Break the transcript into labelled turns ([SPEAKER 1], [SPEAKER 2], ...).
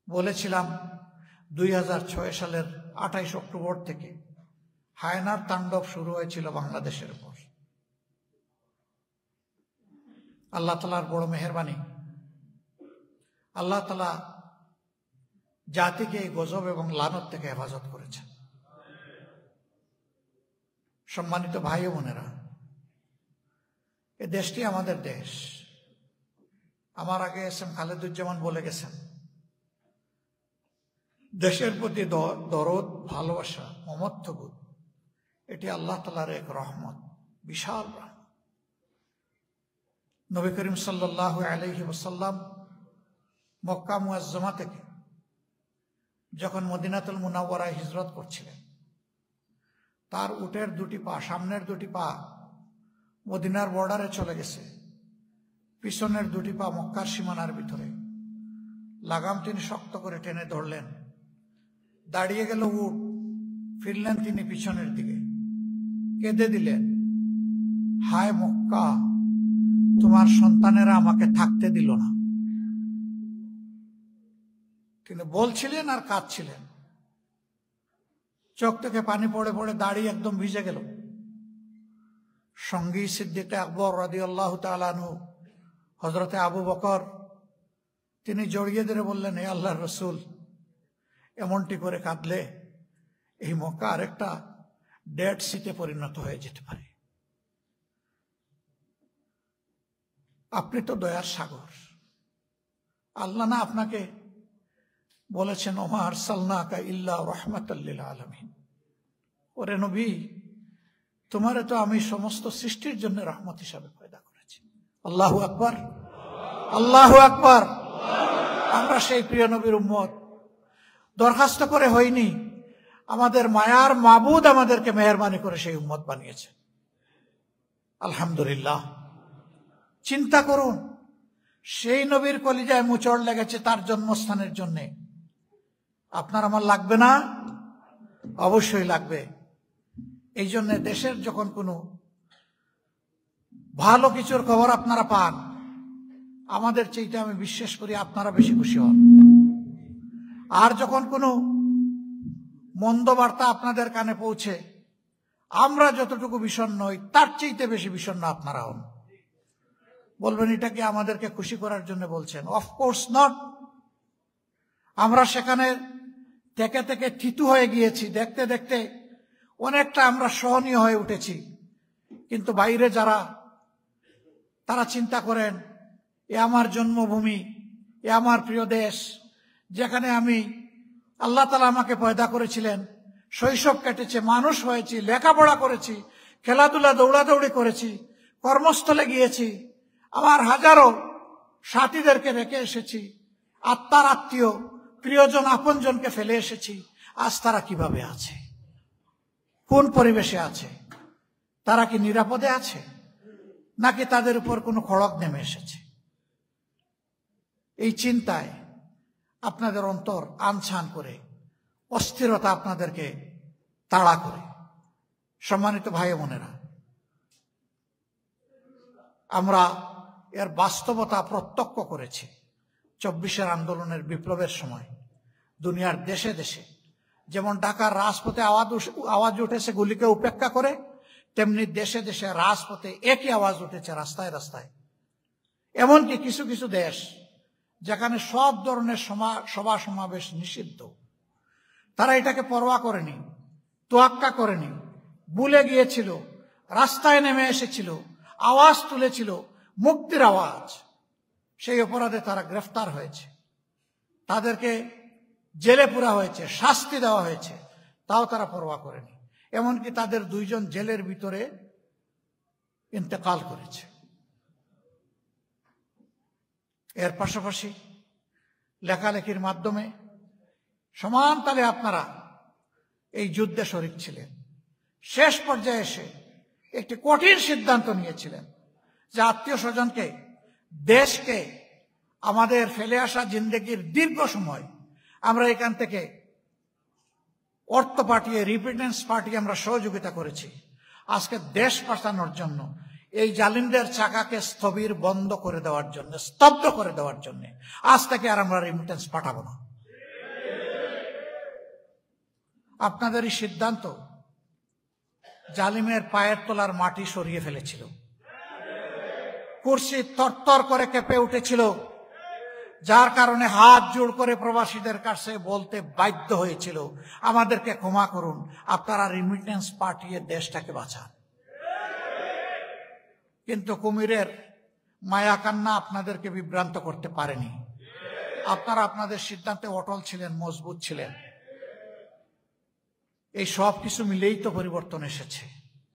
[SPEAKER 1] বলেছিলাম 2006 সালের 28 অক্টোবর থেকে হায়নার তাণ্ডব শুরু হয়েছিল বাংলাদেশের উপর। আল্লাহ তাআলার বড় মেহেরবানি, আল্লাহ তাআলা জাতিকে এই গজব এবং লানত থেকে হেফাজত করেছেন। সম্মানিত ভাই ও বোনেরা, এ দেশটি আমাদের দেশ। আমার আগে এস.এম. খালেদুজ্জামান বলে গেছেন, দেশের প্রতি দরদ, ভালোবাসা, মমত্ববোধ এটি আল্লাহ তাআলার এক রহমত, বিশাল রহমত। নবী করিম সাল্লাল্লাহু আলাইহি ওয়াসাল্লাম মক্কা মুআজ্জমা থেকে যখন মদিনাতুল মুনাওয়ারায় হিজরত করছিলেন, তার উটের দুটি পা, সামনের দুটি পা মদিনার বর্ডারে চলে গেছে, পিছনের দুটি পা মক্কার সীমানার ভিতরে। লাগাম তিনি শক্ত করে টেনে ধরলেন, দাঁড়িয়ে গেল উট, ফিরলেন তিনি পিছনের দিকে, কেঁদে দিলেন, হায় মক্কা, তোমার সন্তানেরা আমাকে থাকতে দিল না। তিনি বলছিলেন আর কাঁদছিলেন, চোখ থেকে পানি পড়ে পড়ে দাড়ি একদম ভিজে গেল। সঙ্গী সিদ্দিক আকবর রাদিয়াল্লাহু তাআলা আনহু, হযরতে আবু বকর, তিনি জড়িয়ে ধরে বললেন, হে আল্লাহর রাসূল, এমনটি করে কাঁদলে এই মক্কা আরেকটা ডেড সিতে পরিণত হয়ে যেতে পারে। আপনি তো দয়ার সাগর, আল্লাহ না আপনাকে বলেছেন, ওমা আরসালনাকা ইল্লা রাহমাতাল লিল আলামিন। ওরে নবী, তোমারে তো আমি সমস্ত সৃষ্টির জন্য রহমত হিসাবে পয়দা করেছি। আল্লাহু আকবার, আল্লাহু আকবার। আমরা সেই প্রিয় নবীর উম্মত, দরখাস্ত করে হইনি, আমাদের মায়ার মাবুদ আমাদেরকে মেহেরবানি করে সেই উম্মত বানিয়েছে। আলহামদুলিল্লাহ। চিন্তা করুন, সেই নবীর কলিজায় মোচড় লেগেছে তার জন্মস্থানের জন্য। আপনার আমার লাগবে না? অবশ্যই লাগবে। এই জন্য দেশের যখন কোনো ভালো কিছুর খবর আপনারা পান, আমাদের চাইতে আমি বিশ্বাস করি আপনারা বেশি খুশি হন। আর যখন কোনো মন্দ বার্তা আপনাদের কানে পৌঁছে, আমরা যতটুকু বিষণ্ণ হই তার চাইতে বেশি বিষণ্ণ আপনারা হন। বলবেন, এটা কি আমাদেরকে খুশি করার জন্য বলছেন? Of course not. আমরা সেখানে থেকে থেকে থিতু হয়ে গিয়েছি, দেখতে দেখতে অনেকটা আমরা সহনীয় হয়ে উঠেছি। কিন্তু বাইরে যারা, তারা চিন্তা করেন, এ আমার জন্মভূমি, এ আমার প্রিয় দেশ, যেখানে আমি, আল্লাহ তাআলা আমাকে পয়দা করেছিলেন, শৈশব কেটেছে, মানুষ হয়েছি, লেখাপড়া করেছি, খেলাধুলা দৌড়াদৌড়ি করেছি, কর্মস্থলে গিয়েছি, আমার হাজারো সাথীদেরকে রেখে এসেছি, আত্মার আত্মীয় প্রিয়জন আপনজনকে ফেলে এসেছি। আজ তারা কিভাবে আছে, কোন পরিবেশে আছে? তারা কি নিরাপদে আছে, নাকি তাদের উপর কোনো খড়গ নেমে এসেছে? এই চিন্তায় আপনাদের অন্তর আনছান করে, অস্থিরতা আপনাদেরকে তাড়া করে। সম্মানিত ভাই বোনেরা, আমরা এর বাস্তবতা প্রত্যক্ষ করেছি 24-এর আন্দোলনের বিপ্লবের সময়। দুনিয়ার দেশে দেশে যেমন ঢাকার রাজপথে আওয়াজ উঠেছে গুলিকে উপেক্ষা করে, তেমনি দেশে দেশে রাজপথে একই আওয়াজ উঠেছে, রাস্তায় রাস্তায়। এমনকি কিছু কিছু দেশ যেখানে সব ধরনের সভা সমাবেশ নিষিদ্ধ, তারা এটাকে পরোয়া করেনি, তোয়াক্কা করেনি, ভুলে গিয়েছিল, রাস্তায় নেমে এসেছিল, আওয়াজ তুলেছিল, মুক্তির আওয়াজ। সেই অপরাধে তারা গ্রেফতার হয়েছে, তাদেরকে জেলে পুরা হয়েছে, শাস্তি দেওয়া হয়েছে, তাও তারা পরোয়া করেনি। এমনকি তাদের 2 জন জেলের ভিতরে ইন্তেকাল করেছে। এর পাশাপাশি লেখালেখির মাধ্যমে সমান তালে আপনারা এই যুদ্ধে শরীক ছিলেন। শেষ পর্যায়ে এসে একটি কঠিন সিদ্ধান্ত নিয়েছিলেন যে আত্মীয় স্বজনকে, দেশকে, আমাদের ফেলে আসা জিন্দেগির দীর্ঘ সময় আমরা এখান থেকে অর্থ পাঠিয়ে, রিমিটেন্স পাঠিয়ে আমরা সহযোগিতা করেছি। আজকে দেশ বাঁচানোর জন্য, এই জালিমদের চাকাকে স্থবির বন্ধ করে দেওয়ার জন্য, স্তব্ধ করে দেওয়ার জন্য আজ থেকে আর আমরা রিমিটেন্স পাঠাবো না। আপনাদেরই সিদ্ধান্ত জালিমের পায়ের তলার মাটি সরিয়ে ফেলেছিল, কুরসি তরতর করে কেঁপে উঠেছিল, যার কারণে হাত জোড় করে প্রবাসীদের কাছে বলতে বাধ্য হয়েছিল, আমাদেরকে ক্ষমা করুন, আপনারা রিমিটেন্স পাঠিয়ে দেশটাকে বাঁচান। কিন্তু কুমিরের মায়া কান্না আপনাদেরকে বিভ্রান্ত করতে পারেনি। আপনারা আপনাদের সিদ্ধান্তে অটল ছিলেন, মজবুত ছিলেন। এই সব কিছু মিলেই তো পরিবর্তন এসেছে।